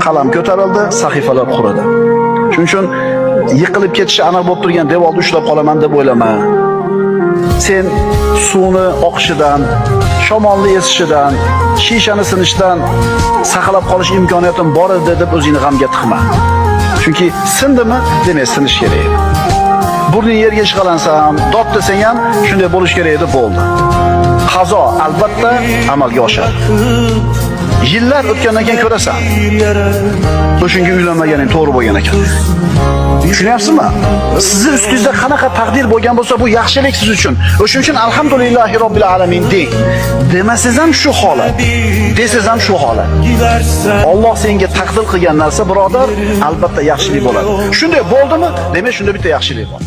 Qalam ko'tarildi, sahifalar quridi. Shuning uchun yiqilib ketishi aniq bo'lib turgan devorni ushlab qolaman deb o'ylama. Sen suvni oqishidan, shamolni esishidan, shishani sinishdan saqlab qolish imkoniyatim bor edi deb o'zingni g'amga tiqma. Chunki sindimi, demak sinish kerak. Burning yerga ishqalansa ham, dod desang ham shunday bo'lish kerak edi, bo'ldi. Qazo albatta amalga oshadi. Yillar o'tgandan keyin ko'rasan. O'shunga uylanmaganing to'g'ri bo'lgan ekan. Tushunyapsizmi? Sizni ustingizda qanaqa taqdir bo'lgan bo'lsa, bu yaxshilik siz uchun. O'shuning uchun alhamdulillahi robbil alamin deng. Demasangiz ham shu holat, desangiz ham shu holat. Alloh senga taqdir qilgan narsa, birodar, albatta yaxshilik bo'ladi. Shunday bo'ldimi? Demak, shunda bitta yaxshilik bor.